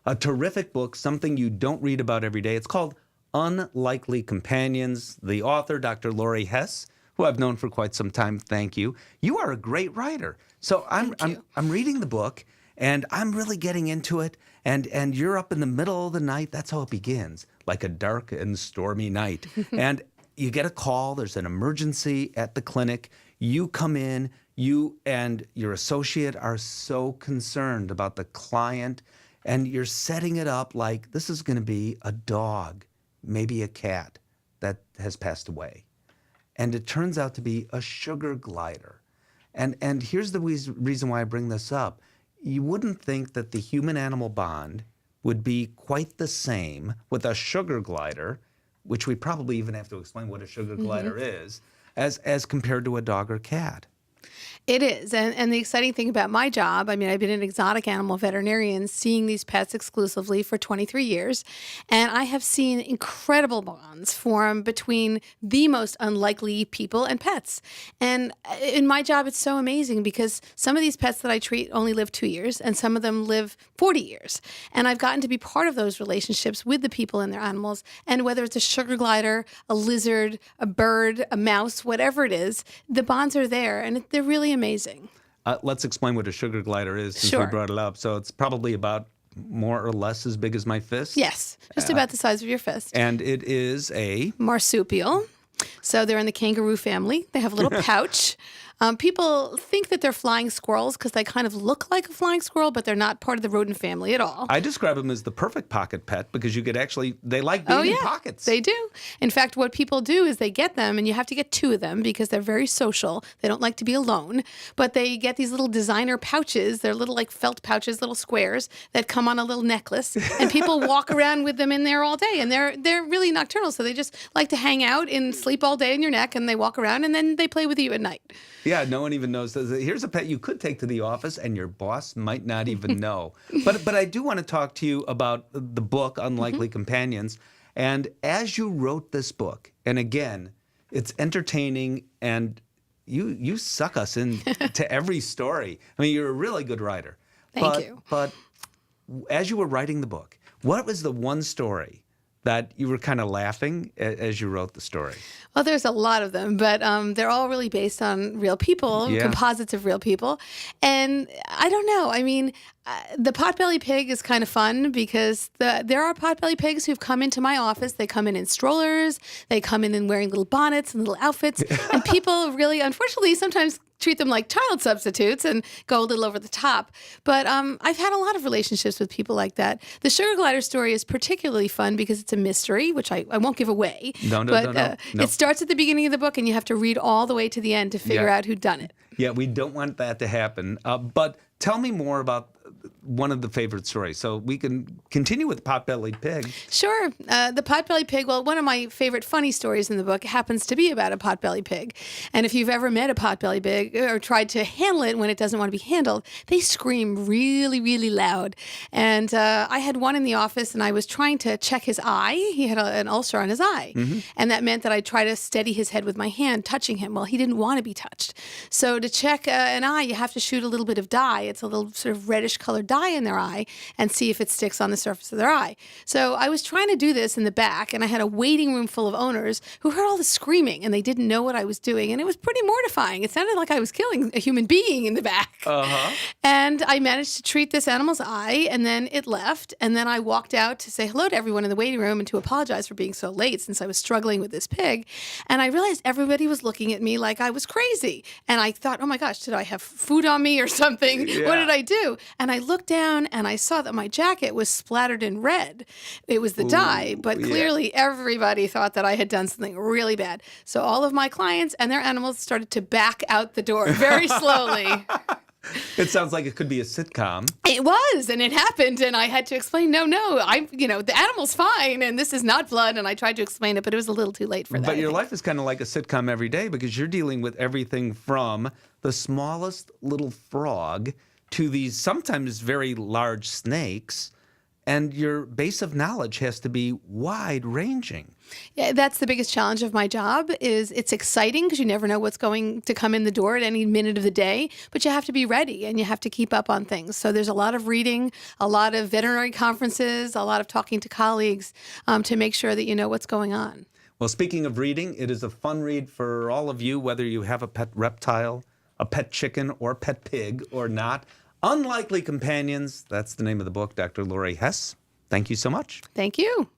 A terrific book, something you don't read about every day. It's called Unlikely Companions. The author, Dr. Laurie Hess, who I've known for quite some time. Thank you. You are a great writer. So I'm reading the book, and I'm really getting into it. And you're up in the middle of the night. That's how it begins, like a dark and stormy night. And you get a call. There's an emergency at the clinic. You come in. You and your associate are so concerned about the client, and you're setting it up like this is going to be a dog, maybe a cat that has passed away. And it turns out to be a sugar glider. And here's the reason why I bring this up. You wouldn't think that the human-animal bond would be quite the same with a sugar glider, which we probably even have to explain what a sugar glider is, as compared to a dog or cat. It is. And the exciting thing about my job, I mean, I've been an exotic animal veterinarian seeing these pets exclusively for 23 years. And I have seen incredible bonds form between the most unlikely people and pets. And in my job, it's so amazing because some of these pets that I treat only live 2 years and some of them live 40 years. And I've gotten to be part of those relationships with the people and their animals. And whether it's a sugar glider, a lizard, a bird, a mouse, whatever it is, the bonds are there. And they're really amazing. Let's explain what a sugar glider is since we brought it up. So it's probably about more or less as big as my fist. Yes, just about the size of your fist. And it is a marsupial. So they're in the kangaroo family. They have a little pouch. People think that they're flying squirrels because they kind of look like a flying squirrel, but they're not part of the rodent family at all. I describe them as the perfect pocket pet because you could they like being in pockets. They do. In fact, what people do is they get them, and you have to get 2 of them because they're very social. They don't like to be alone, but they get these little designer pouches. They're little like felt pouches, little squares that come on a little necklace, and people walk around with them in there all day, and they're really nocturnal, so they just like to hang out and sleep all day in your neck, and they walk around, and then they play with you at night. Yeah, no one even knows. Here's a pet you could take to the office, and your boss might not even know. But I do want to talk to you about the book, Unlikely Companions. And as you wrote this book, and again, it's entertaining, and you suck us into every story. I mean, you're a really good writer. Thank you. But as you were writing the book, what was the one story that you were kind of laughing as you wrote the story? Well, there's a lot of them, but they're all really based on real people, composites of real people. And I don't know. I mean, the potbelly pig is kind of fun because there are potbelly pigs who've come into my office. They come in strollers. They come in wearing little bonnets and little outfits. And people really, unfortunately, sometimes treat them like child substitutes and go a little over the top. But I've had a lot of relationships with people like that. The sugar glider story is particularly fun because it's a mystery, which I won't give away. No. It starts at the beginning of the book, and you have to read all the way to the end to figure out who done it. Yeah, we don't want that to happen. But tell me more about one of the favorite stories. So we can continue with Potbelly Pig. Sure. The Potbelly Pig, well, one of my favorite funny stories in the book happens to be about a potbelly pig. And if you've ever met a potbelly pig or tried to handle it when it doesn't want to be handled, they scream really, really loud. And I had one in the office, and I was trying to check his eye. He had an ulcer on his eye. And that meant that I'd try to steady his head with my hand, touching him. Well, he didn't want to be touched. So to check an eye, you have to shoot a little bit of dye. It's a little sort of reddish colored dye in their eye and see if it sticks on the surface of their eye. So I was trying to do this in the back, and I had a waiting room full of owners who heard all the screaming, and they didn't know what I was doing, and it was pretty mortifying. It sounded like I was killing a human being in the back. And I managed to treat this animal's eye, and then it left, and then I walked out to say hello to everyone in the waiting room and to apologize for being so late since I was struggling with this pig. And I realized everybody was looking at me like I was crazy. And I thought, oh my gosh, did I have food on me or something? What did I do? And I looked down and I saw that my jacket was splattered in red. It was the dye, but clearly everybody thought that I had done something really bad. So all of my clients and their animals started to back out the door very slowly. It sounds like it could be a sitcom. It was, and it happened, and I had to explain, no, the animal's fine, and this is not blood, and I tried to explain it, but it was a little too late for that. But your life is kind of like a sitcom every day because you're dealing with everything from the smallest little frog to these sometimes very large snakes. and your base of knowledge has to be wide-ranging. Yeah, that's the biggest challenge of my job. Is it's exciting because you never know what's going to come in the door at any minute of the day, but you have to be ready and you have to keep up on things. So there's a lot of reading, a lot of veterinary conferences, a lot of talking to colleagues to make sure that you know what's going on. Well, speaking of reading, it is a fun read for all of you, whether you have a pet reptile, a pet chicken, or pet pig or not. Unlikely Companions, that's the name of the book. Dr. Laurie Hess, thank you so much. Thank you.